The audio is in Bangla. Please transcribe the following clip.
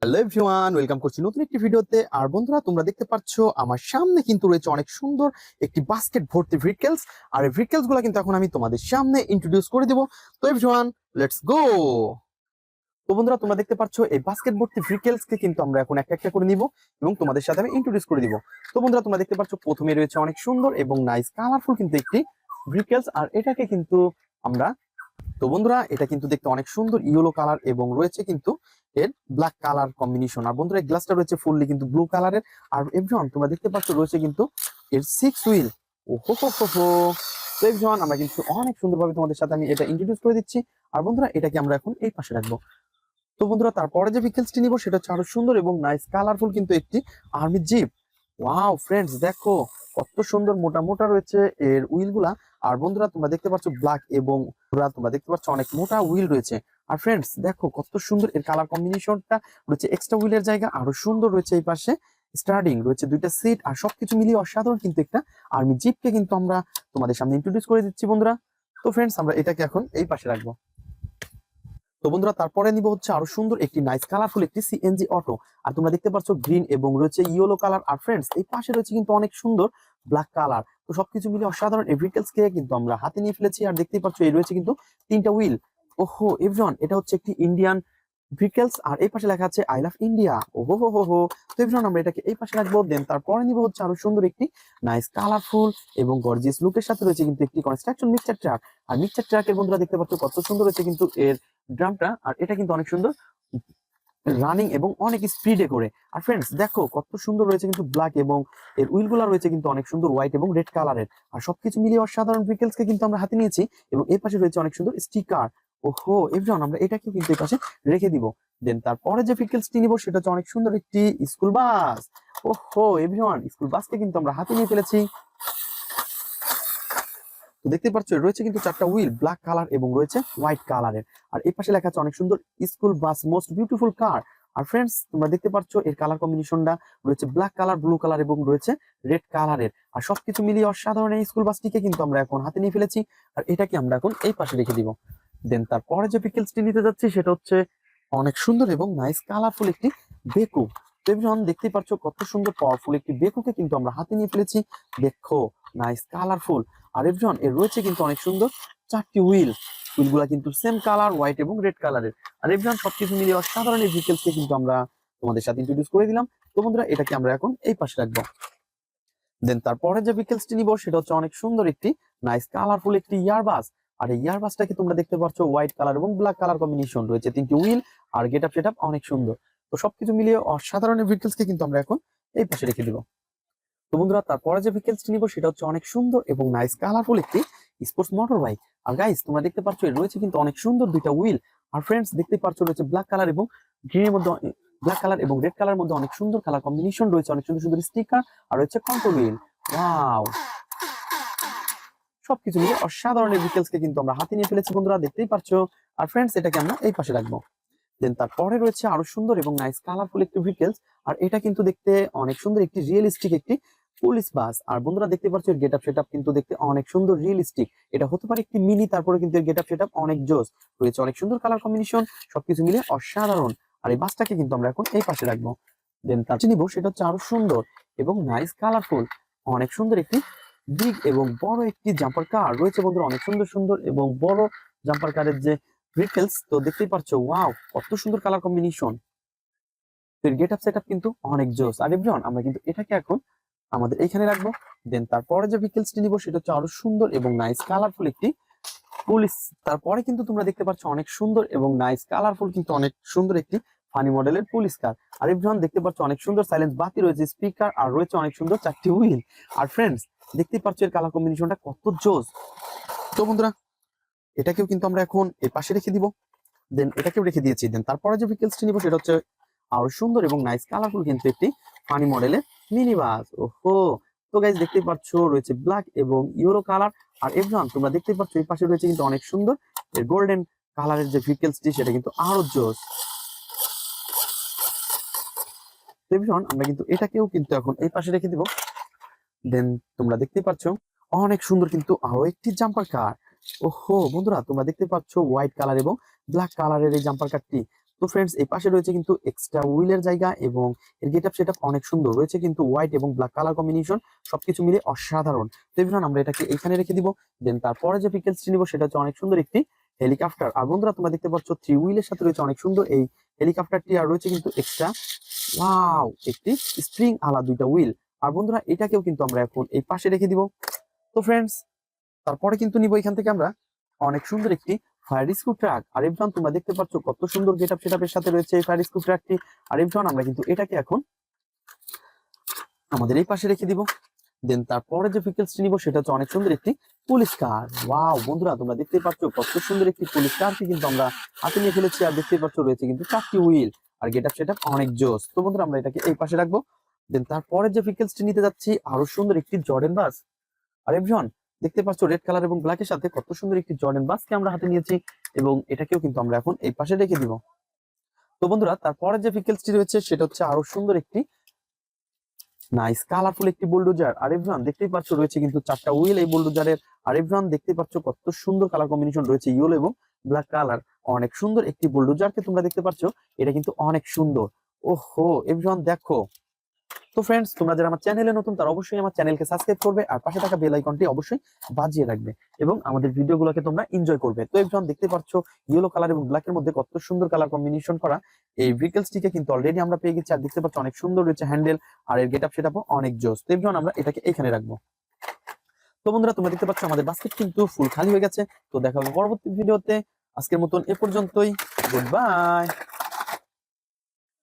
হ্যালো এভরিওয়ান, ওয়েলকাম করছি নতুন একটি ভিডিওতে। আর বন্ধুরা, তোমরা দেখতে পাচ্ছ আমার সামনে কিন্তু রয়েছে অনেক সুন্দর একটি বাস্কেট ভর্তি ভেহিকলস। আর এই ভেহিকলস গুলো কিন্তু এখন আমি তোমাদের সামনে ইন্ট্রোডিউস করে দিব। তো এভরিওয়ান, লেটস গো। তো বন্ধুরা, তোমরা দেখতে পাচ্ছ এই বাস্কেট ভর্তি ভেহিকলস কে কিন্তু আমরা এখন একটা একটা করে নিব এবং তোমাদের সাথে আমি ইন্ট্রোডিউস করে দিব। তো বন্ধুরা, তোমরা দেখতে পাচ্ছ প্রথমে রয়েছে অনেক সুন্দর এবং নাইস কালারফুল কিন্তু একটি ভেহিকলস। আর এটাকে কিন্তু আমরা, তো বন্ধুরা, এটা কিন্তু দেখতে অনেক সুন্দর ইয়েলো কালার এবং রয়েছে কিন্তু এর ব্ল্যাক কালার কম্বিনেশন। আর বন্ধুরা, এই গ্লাসটা রয়েছে ফুললি কিন্তু ব্লু কালারের। আর এভরিওয়ান, তোমরা দেখতে পাচ্ছ রয়েছে কিন্তু এর 6 হুইল। ও হো হো হো হো। তো এভরিওয়ান, আমরা কিন্তু অনেক সুন্দরভাবে তোমাদের সাথে আমি এটা ইন্ট্রোডিউস করে দিচ্ছি। আর বন্ধুরা, এটাকে আমরা এখন এই পাশে রাখবো। তো বন্ধুরা, তারপরে যে ভেহিকলসটি নিব সেটা হচ্ছে আরো সুন্দর এবং নাইস কালারফুল কিন্তু একটি আর্মি জিপ। ওয়াও ফ্রেন্ডস, দেখো কত সুন্দর মোটা মোটা রয়েছে এর হুইল গুলা। আর বন্ধুরা, তোমরা দেখতে পাচ্ছ ব্ল্যাক এবং তোমরা দেখতে পাচ্ছ অনেক মোটা হুইল রয়েছে। আর ফ্রেন্ডস, দেখো কত সুন্দর এর কালার কম্বিনেশনটা রয়েছে। এক্সট্রা হুইলের জায়গা আরো সুন্দর রয়েছে। এই পাশে স্টার্টিং রয়েছে দুইটা সিট। আর সবকিছু মিলিয়ে অসাধারণ কিন্তু একটা আর্মি জিপকে কিন্তু আমরা তোমাদের সামনে ইন্ট্রোডিউস করে দিচ্ছি বন্ধুরা। তো ফ্রেন্ডস, আমরা এটাকে এখন এই পাশে রাখবো। তো বন্ধুরা, তারপরে নিব হচ্ছে আরো সুন্দর একটি নাইস কালারফুল একটি সিএনজি অটো। আর তোমরা দেখতে পাচ্ছ গ্রিন এবং রয়েছে ইয়েলো কালার। আর ফ্রেন্ডস, এই পাশে রয়েছে কিন্তু অনেক সুন্দর ব্ল্যাক কালার। তো সবকিছু মিলে অসাধারণ এই ভেহিকলস কে কিন্তু আমরা হাতে নিয়ে ফেলেছি। আর দেখতেই পাচ্ছ এই রয়েছে কিন্তু 3টা হুইল। ওহো এভরিওয়ান, এটা হচ্ছে একটি ইন্ডিয়ান ভেহিকলস। আর এই পাশে লেখা আছে আই লাভ ইন্ডিয়া। ওহো হো হো হো। তো এভরিওয়ান, আমরা এটাকে এই পাশে রাখবো। দেন তারপরে নিব হচ্ছে আরো সুন্দর একটি নাইস কালারফুল এবং গর্জিয়াস লুকের সাথে রয়েছে কিন্তু একটি কনস্ট্রাকশন মিক্সচার ট্রাক। আর মিক্সচার ট্রাকের বন্ধুরা দেখতে পাচ্ছ কত সুন্দর রয়েছে কিন্তু এর ড্রামটা। আর এটা কিন্তু অনেক সুন্দর রানিং এবং অনেক স্পিডে করে। আর ফ্রেন্ডস, দেখো কত সুন্দর রয়েছে কিন্তু ব্ল্যাক এবং এর হুইল গুলা রয়েছে কিন্তু অনেক সুন্দর হোয়াইট এবং রেড কালারের। আর সবকিছু মিলিয়ে অসাধারণ ভেহিকলস কে কিন্তু আমরা হাতে নিয়েছি। এবং এই পাশে রয়েছে অনেক সুন্দর স্টিকার। ওহো এভরিওয়ান, আমরা এটাকে কিন্তু এই পাশে রেখে দিব। দেন তারপরে যে ভেহিকলসটি নিব সেটা হচ্ছে অনেক সুন্দর একটি স্কুল বাস। ওহো এভরিওয়ান, স্কুল বাসকে কিন্তু আমরা হাতে নিয়ে ফেলেছি। তো দেখতে পাচ্ছ রয়েছে কিন্তু 4টা হুইল ব্ল্যাক কালার এবং রয়েছে হোয়াইট কালারের। আর এই পাশে লেখা আছে অনেক সুন্দর স্কুল বাস মোস্ট বিউটিফুল কার। আর ফ্রেন্ডস, তোমরা দেখতে পাচ্ছ এর কালার কম্বিনেশনটা রয়েছে ব্ল্যাক কালার, ব্লু কালার এবং রয়েছে রেড কালারের। আর সবকিছু মিলিয়ে অসাধারণ এই স্কুল বাসটিকে কিন্তু আমরা এখন হাতে নিয়ে ফেলেছি। আর এটাকে আমরা এখন এই পাশে রেখে দিব। দেন তারপরে যে ভেহিকলসটি নিতে যাচ্ছি সেটা হচ্ছে অনেক সুন্দর এবং নাইস কালারফুল একটি বেকু। এভরিওয়ান, দেখতেই পাচ্ছ কত সুন্দর পাওয়ারফুল একটি বেকুকে কিন্তু আমরা হাতে নিয়ে ফেলেছি। দেখো নাইস কালারফুল। আর এভরিওয়ান, এর রয়েছে কিন্তু অনেক সুন্দর 4টি হুইল। হুইলগুলা কিন্তু সেম কালার, হোয়াইট এবং রেড কালারের। আর এভরিওয়ান, সবকিছু মিলিয়ে অসাধারণ এই ভেহিকলসকে কিন্তু আমরা তোমাদের সাথে ইন্ট্রোডিউস করে দিলাম। তো বন্ধুরা, এটাকে আমরা এখন এই পাশে রাখবো। দেন তারপরে যে ভেহিকলসটি নিব সেটা হচ্ছে অনেক সুন্দর একটি নাইস কালারফুল একটি ইয়ারবাস। আর এই ইয়ারবাসটাকে তোমরা দেখতে পাচ্ছ হোয়াইট কালার এবং ব্ল্যাক কালার কম্বিনেশন রয়েছে, 3টি হুইল আর গেটআপ সেটআপ অনেক সুন্দর। তো সবকিছু মিলিয়ে অসাধারণ ভেহিকলসকে কিন্তু আমরা এখন এই পাশে রেখে দিব। তো বন্ধুরা, তারপরে যে ভেহিকলসটি নিব সেটা হচ্ছে অনেক সুন্দর এবং নাইস কালারফুল একটি স্পোর্টস মোটর বাইক। আর গাইস, তোমরা দেখতে পাচ্ছ এর রয়েছে কিন্তু অনেক সুন্দর 2টা হুইল। আর ফ্রেন্ডস, দেখতে পাচ্ছ রয়েছে ব্ল্যাক কালার এবং গ্রিনের মধ্যে, ব্ল্যাক কালার এবং রেড কালার মধ্যে অনেক সুন্দর কালার কম্বিনেশন রয়েছে, অনেক সুন্দর সুন্দর স্টিকার আর রয়েছে কন্ট্রোল হুইল। ওয়াও, সবকিছু মিলে অসাধারণ ভেহিকলস কে কিন্তু আমরা হাতে নিয়ে ফেলেছি বন্ধুরা, দেখতেই পাচ্ছ। আর ফ্রেন্ডস, এটাকে আমরা এই পাশে রাখবো। দেন তারপরে রয়েছে আরো সুন্দর এবং নাইস কালারফুল একটি ভেহিকলস। আর এটা কিন্তু দেখতে অনেক সুন্দর একটি রিয়েলিস্টিক একটি পুলিশ বাস। আর বন্ধুরা, দেখতে পাচ্ছ এর গেটআপ সেটআপ কিন্তু দেখতে অনেক সুন্দর রিয়েলিস্টিক। এটা হতে পারে একটি মিনি, তারপরে কিন্তু এর গেটআপ সেটআপ অনেক জোস রয়েছে, অনেক সুন্দর কালার কম্বিনেশন, সবকিছু মিলে অসাধারণ। আর এই বাসটাকে কিন্তু আমরা এখন এই পাশে রাখবো। দেন তার নিব সেটা হচ্ছে আরো সুন্দর এবং নাইস কালারফুল অনেক সুন্দর একটি বিগ এবং বড় একটি জাম্পার কার রয়েছে বন্ধুরা, অনেক সুন্দর সুন্দর এবং বড় জাম্পার কারের যে ভেহিকলস। তো দেখতেই পাচ্ছ ওয়াও, কত সুন্দর কালার কম্বিনেশন। এর গেটআপ সেটআপ কিন্তু অনেক জোস। আর এভরিওয়ান, আমরা কিন্তু এটাকে এখন আমাদের এইখানে রাখবো। দেন তারপরে যে ভেহিকলসটি নিব সেটা হচ্ছে আরো সুন্দর এবং নাইস কালারফুল একটি পুলিশ। তারপরে কিন্তু তোমরা দেখতে পাচ্ছ অনেক সুন্দর এবং নাইস কালারফুল কিন্তু অনেক সুন্দর একটি ফানি মডেলের পুলিশ কার। আর এভরিওয়ান, দেখতে পাচ্ছ অনেক সুন্দর সাইলেন্স বাতি রয়েছে, স্পিকার আর রয়েছে অনেক সুন্দর 4টি হুইল। আর ফ্রেন্ডস, দেখতেই পাচ্ছ এর কালার কম্বিনেশনটা কত জোস। তো বন্ধুরা, এটাকেও কিন্তু আমরা এখন এই পাশে রেখে দিব। দেন এটাকেও রেখে দিয়েছি। দেন তারপরে যে ভেহিকলসটি নিব সেটা হচ্ছে আরো সুন্দর এবং নাইস কালারফুল কিন্তু একটি ফানি মডেলের মিনি বাস। ওহো, তো গাইস, দেখতেই পাচ্ছ রয়েছে ব্ল্যাক এবং ইউরো কালার। আর এভরিওয়ান, তোমরা দেখতেই পাচ্ছ এই পাশে রয়েছে কিন্তু অনেক সুন্দর এর গোল্ডেন কালারের যে ভেহিকলসটি সেটা কিন্তু আরো জোস। এভরিওয়ান, আমরা কিন্তু এটাকেও কিন্তু এখন এই পাশে রেখে দিব। দেন তোমরা দেখতেই পাচ্ছ অনেক সুন্দর কিন্তু আরো একটি জাম্পার কার। ওহো বন্ধুরা, তোমরা দেখতে পাচ্ছ হোয়াইট কালার এবং ব্ল্যাক কালারের এই জাম্পার কারটি। তো ফ্রেন্ডস এই পাশে রয়েছে কিন্তু এক্সট্রা হুইলের জায়গা এবং এর গেটআপ সেটআপ অনেক সুন্দর রয়েছে, কিন্তু হোয়াইট এবং ব্ল্যাক কালার কম্বিনেশন সবকিছু মিলে অসাধারণ। তো এভরিওয়ান আমরা এটাকে এখানে রেখে দিব। দেন তারপরে যে ভেহিকলসটি নিব সেটা হচ্ছে অনেক সুন্দর একটি হেলিকপ্টার। আর বন্ধুরা তোমরা দেখতে পাচ্ছ 3 হুইলের সাথে রয়েছে অনেক সুন্দর এই হেলিকপ্টারটি, আর রয়েছে কিন্তু এক্সট্রা ওয়াও একটি স্প্রিং আলা 2টা হুইল। আর বন্ধুরা এটাকেও কিন্তু আমরা এখন এই পাশে রেখে দিব। তো ফ্রেন্ডস তারপরে কিন্তু নিব এখান থেকে আমরা অনেক সুন্দর একটি ফায়ার রেস্কিউ ট্রাক। আর এভরিওয়ান তোমরা দেখতে পাচ্ছ কত সুন্দর গেটআপ সেটআপের সাথে রয়েছে এই ফায়ার রেস্কিউ ট্রাকটি। আর এভরিওয়ান আমরা কিন্তু এটাকে এখন আমাদের এই পাশে রেখে দিব। দেন তারপরে যে ভেহিকলসটি নিব সেটা হচ্ছে অনেক সুন্দর একটি পুলিশ কার। ওয়াও বন্ধুরা তোমরা দেখতে পাচ্ছ কত সুন্দর একটি পুলিশ কারকে কিন্তু আমরা হাতে নিয়ে ফেলেছি। আর দেখতে পাচ্ছ রয়েছে কিন্তু 4টি হুইল, আর গেটআপ সেটআপ অনেক জোস। তো বন্ধুরা আমরা এটাকে এই পাশে রাখবো। দেন তারপরে যে ভেহিকলসটি নিতে যাচ্ছি আরো সুন্দর একটি জর্ডেন বাস। আর এভরিওয়ান দেখতে পাচ্ছ রেড কালার এবং ব্ল্যাকের সাথে কত সুন্দর একটি জর্ডেন বাসকে আমরা হাতে নিয়েছি, এবং এটাকেও কিন্তু আমরা এখন এই পাশে রেখে দিব। তো বন্ধুরা তারপরে যে ভেহিকলসটি রয়েছে সেটা হচ্ছে আরো সুন্দর একটি নাইস কালারফুল একটি বুলডোজার। আর এভরিওয়ান দেখতেই পাচ্ছ রয়েছে কিন্তু 4টা হুইল এই বুলডোজারের। আর এভরিওয়ান দেখতে পাচ্ছ কত সুন্দর কালার কম্বিনেশন রয়েছে, ইয়েলো এবং ব্ল্যাক কালার। অনেক সুন্দর একটি বুলডোজারকে তোমরা দেখতে পাচ্ছ, এটা কিন্তু অনেক সুন্দর। ওহো এভরিওয়ান দেখো। তো ফ্রেন্ডস তোমরা যারা আমার চ্যানেলে নতুন তারা অবশ্যই আমার চ্যানেলকে সাবস্ক্রাইব করবে, আর পাশে থাকা বেল আইকনটি অবশ্যই বাজিয়ে রাখবে, এবং আমাদের ভিডিওগুলোকে তোমরা এনজয় করবে। তো এভরিওয়ান দেখতে পাচ্ছ ইয়েলো কালার এবং ব্ল্যাক এর মধ্যে কত সুন্দর কালার কম্বিনেশন করা এই ভেহিকলসটিকে কিন্তু অলরেডি আমরা পেয়ে গেছি। আর দেখতে পাচ্ছ অনেক সুন্দর রয়েছে হ্যান্ডেল, আর এর গেটআপ সেটআপও অনেক জোস। তো এভরিওয়ান আমরা এটাকে এখানে রাখবো। তো বন্ধুরা তোমরা দেখতে পাচ্ছ আমাদের বাস্কেট কিন্তু ফুল খালি হয়ে গেছে। তো দেখা হবে পরবর্তী ভিডিওতে। আজকের মতন এ পর্যন্তই। Good bye.